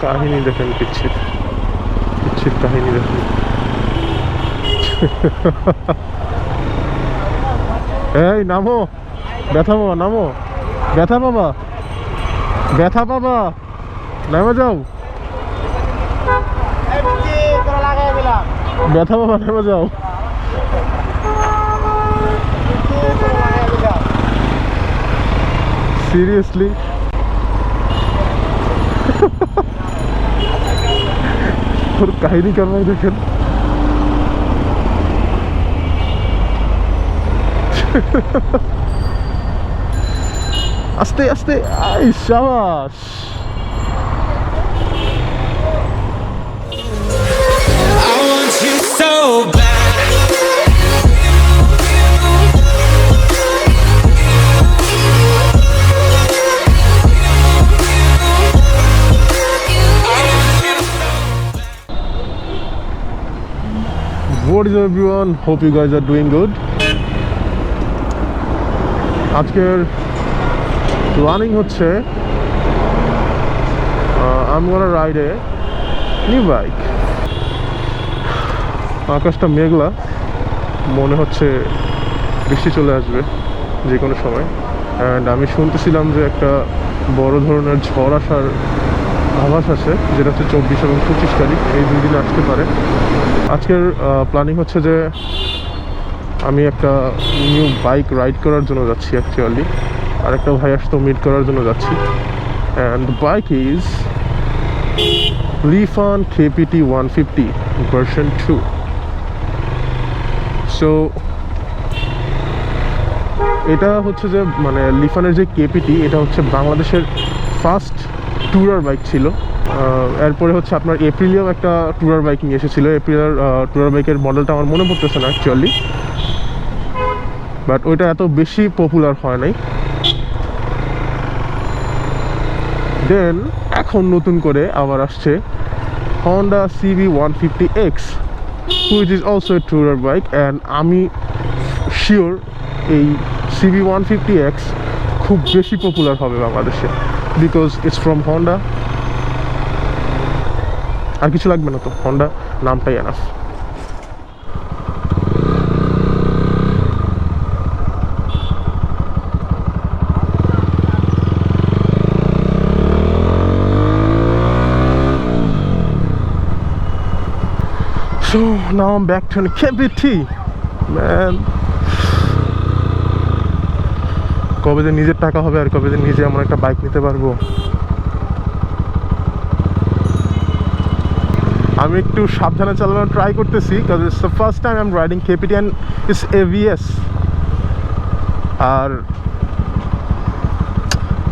কাহিনী দেখেন, পিচ্ছিত কাহিনী দেখেন। এই নামো, ব্যথা বাবা, নামো, ব্যথা বাবা, ব্যথা বাবা, নামে যাও, ব্যথা বাবা, নেমে যাও। সিরিয়াসলি ওর কাহিনী কেমন দেখেন। আস্তে আস্তে, I শাবাশ। What is up everyone? Hope you guys are doing good. আজকের প্ল্যানিং হচ্ছে I'm gonna ride a new bike. আকাশটা মেঘলা, মনে হচ্ছে বৃষ্টি চলে আসবে যে কোনো সময়। অ্যান্ড আমি শুনতেছিলাম যে একটা বড় ধরনের ঝড় আসার আভাস আছে, যেটা হচ্ছে 24 এবং 25 তারিখ, এই দুই দিনে আসতে পারে। আজকের প্ল্যানিং হচ্ছে যে আমি একটা নিউ বাইক রাইড করার জন্য যাচ্ছি অ্যাকচুয়ালি, আর একটা ভাইয়ার সাথে মিট করার জন্য যাচ্ছি। And the bike is Lifan KPT 150 version 2. So এটা হচ্ছে যে মানে লিফানের যে কেপিটি, এটা হচ্ছে বাংলাদেশের ফার্স্ট ট্যুরার বাইক ছিল। এরপরে হচ্ছে আপনার এপ্রিলিয়াম একটা ট্যুরার বাইক নিয়ে এসেছিলো। এপ্রিলের ট্যুরার বাইকের মডেলটা আমার মনে পড়তেছে না অ্যাকচুয়ালি, বাট ওইটা এত বেশি পপুলার হয় নাই। দেন এখন নতুন করে আবার আসছে Honda CB 150X, which is also a tourer bike, and আমি শিওর এই CB 150X খুব বেশি পপুলার হবে বাংলাদেশে, বিকজ ইটস ফ্রম Honda। আর কিছু লাগবে না তো, Honda নামটাই enough. So now I'm back to the KPT, man. কবে যে নিজের টাকা হবে আর কবে যে নিজে এমন একটা বাইক নিতে পারবো। আমি একটু সাবধানে চালানোর ট্রাই করতেছি, কারণ it's the first time I am riding KPT and it's ABS। আর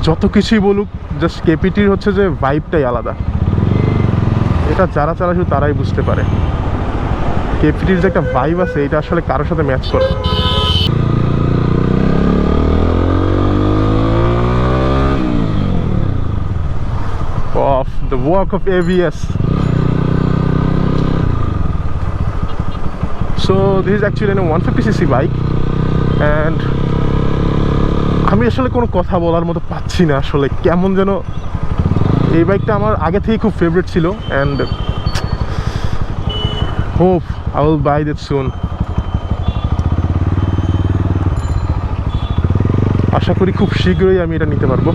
যত কিছুই বলুক, জাস্ট KPTর হচ্ছে যে ভাইবটাই আলাদা। এটা যারা চালায় শুধু তারাই বুঝতে পারে। KPTর যে একটা ভাইব আছে, এটা আসলে কারোর সাথে ম্যাচ করে। Of the work of ABS. So this is actually a 150cc bike, and আমি আসলে কোনো কথা বলার মতো পাচ্ছি না। আসলে কেমন যেন, এই বাইকটা আমার আগে থেকে খুব ফেভারিট ছিল, and hope I will buy that soon. আশা করি খুব শীঘ্রই আমি এটা নিতে পারবো।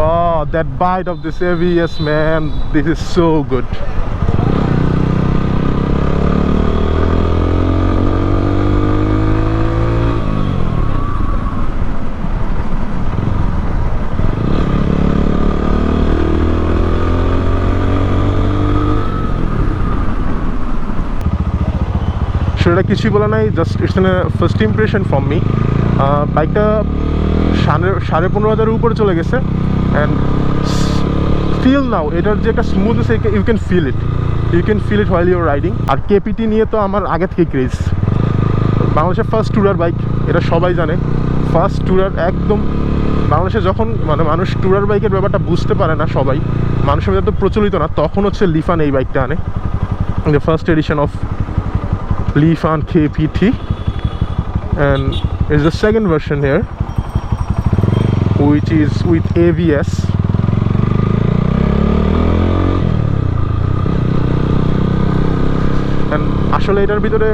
Oh, that bite of this ABS, man, this is so good. সেটা কিছুই বলা নাই, just it's an first impression from me. বাইকটা 15,500 উপরে চলে গেছে, অ্যান্ড ফিল নাও এটার যে একটা smoothness, you can feel it while you're riding. আর KPT নিয়ে তো আমার আগে থেকে ক্রেজ। বাংলাদেশের ফার্স্ট ট্যুরার বাইক, এটা সবাই জানে। ফার্স্ট ট্যুরার একদম বাংলাদেশে যখন মানে মানুষ ট্যুরার বাইকের ব্যাপারটা বুঝতে পারে না সবাই, মানুষের মধ্যে তো প্রচলিত না, তখন হচ্ছে লিফান এই বাইকটা আনে, the first edition of Lifan KPT, and is the second version here, which is with ABS. And আসলে এটার ভিতরে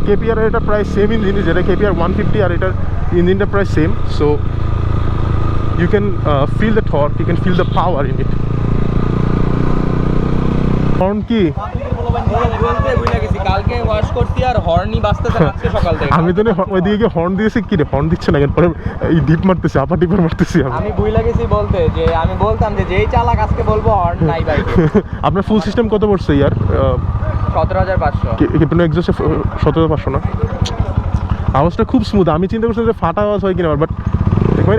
KPR এর এটা প্রায় সেম ইঞ্জিন, যেটা KPR 150, আর এটার ইঞ্জিনটা প্রায় same, so you can feel the torque, you can feel the power in it. Horn কি কালকে ওয়াশ করছি আর হর্নই বাজতেছে আজকে সকাল থেকে। আমি তো ওইদিকে গিয়ে হর্ন দিয়েছি, কি রে হর্ন দিচ্ছে না কেন, পরে এই ডিপ মারতেছি, আপার ডিপার মারতেছি। আমি ভুলে গেছি বলতে, যে আমি বলতাম যে যেই চালাক আজকে বলবো হর্ন নাই বাইকে। আপনার ফুল সিস্টেম কত পড়ছে ইয়ার? 17,500। কিন্তু এক্সস্টে 17,500 না? আওয়াজটা খুব স্মুথ, আমি চিন্তা করছিলাম যে ফাটা আওয়াজ হয় কিনা, বাট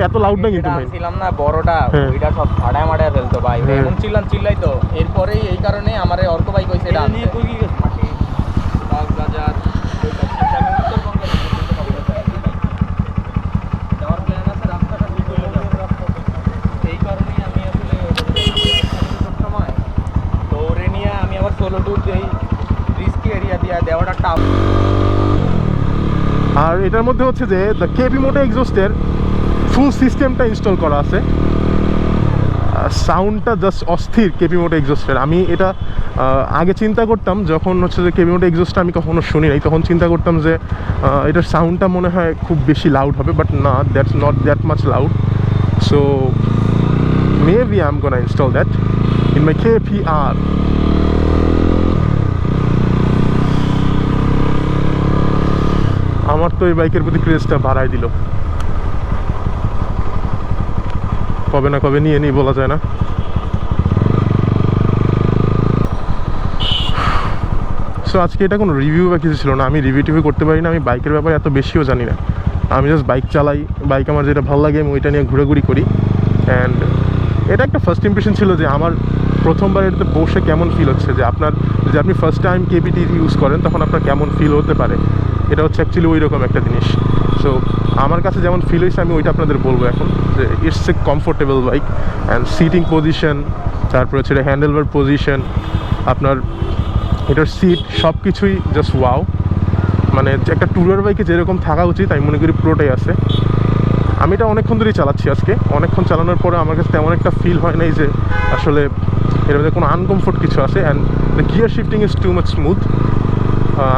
এত লাউড না কিন্তু ভাই। ছিলাম না বড়টা, ওইটা সব ফাটায় মাটায় ফেলতো ভাই, এমন চিল্লাই তো। এরপরেই এই কারণে আমার অর্ক বাইক হইছে এটা নিয়ে কই কি মাটি বাজার উত্তরবঙ্গে যাওয়ার প্ল্যান আছে, রাস্তাটা ঠিক হয়ে যাবে। এই কারণেই আমি আসলে সময় তো ওরে নিয়ে আমি আবার সোলো ট্যুর যেই রিস্কি এরিয়া দিয়ে দেওয়াটা টাফ। আর এটার মধ্যে হচ্ছে যে দ্য কেপি মোটো এক্সস্টের ফুল সিস্টেমটা ইনস্টল করা আছে, সাউন্ডটা জাস্ট অস্থির কেপি মোটো এক্সস্টের। আমি এটা আগে চিন্তা করতাম, যখন হচ্ছে যে কেপি মোটো এক্সস্টটা আমি কখনো শুনি নাই, তখন চিন্তা করতাম যে এটার সাউন্ডটা মনে হয় খুব বেশি লাউড হবে, বাট না, that's not that much loud. So maybe I am gonna install that in my KPR. আমার তো এই বাইকের প্রতি ক্রেজটা বাড়াই দিল, কবে না কবে নিয়ে নিই, বলা যায় না। সো আজকে এটা কোনো রিভিউ বা কিছু ছিল না, আমি রিভিউ টিভিউ করতে পারি না, আমি বাইকের ব্যাপারে এত বেশিও জানি না, আমি জাস্ট বাইক চালাই, বাইক আমার যেটা ভালো লাগে আমি ওইটা নিয়ে ঘোরাঘুরি করি। অ্যান্ড এটা একটা ফার্স্ট ইমপ্রেশন ছিল যে আমার প্রথমবার এটাতে বসে কেমন ফিল হচ্ছে, যে আপনার যদি আপনি ফার্স্ট টাইম KPT ইউজ করেন তখন আপনার কেমন ফিল হতে পারে, এটা হচ্ছে অ্যাকচুয়ালি ওই রকম একটা জিনিস। সো আমার কাছে যেমন ফিল হয়েছে আমি ওইটা আপনাদের বলবো এখন, যে it's a comfortable bike, and sitting position, তারপরে হচ্ছে এটা হ্যান্ডেলবার পজিশন, আপনার এটার সিট, সব কিছুই জাস্ট ওয়াও। মানে একটা ট্যুরার বাইকে যেরকম থাকা উচিত আমি মনে করি পুরোটাই আছে। আমি এটা অনেকক্ষণ ধরেই চালাচ্ছি, আজকে অনেকক্ষণ চালানোর পরে আমার কাছে তেমন একটা ফিল হয় নাই যে আসলে এর মধ্যে কোনো আনকমফোর্ট কিছু আছে। And the gear shifting is too much smooth.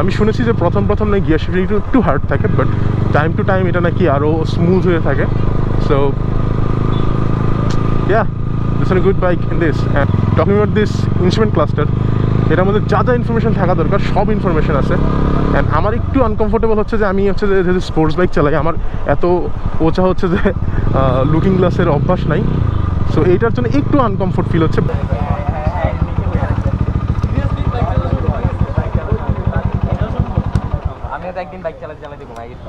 আমি শুনেছি যে প্রথম নাকি গিয়ার শিফটিং একটু হার্ড থাকে, বাট টাইম টু টাইম এটা নাকি আরও স্মুথ হয়ে থাকে। So yeah, this is a good bike in this. And talking about this instrument cluster, এটার মধ্যে যা যা ইনফরমেশন থাকা দরকার সব ইনফরমেশন আছে। অ্যান্ড আমার একটু আনকমফোর্টেবল হচ্ছে যে আমি হচ্ছে যে যেহেতু স্পোর্টস বাইক চালাই, আমার এত ওচা হচ্ছে যে লুকিং গ্লাসের অভ্যাস নাই, সো এইটার জন্য একটু আনকমফোর্ট ফিল হচ্ছে। আমি তো একদিন বাইক চালাতে ঘুমাই গেছি।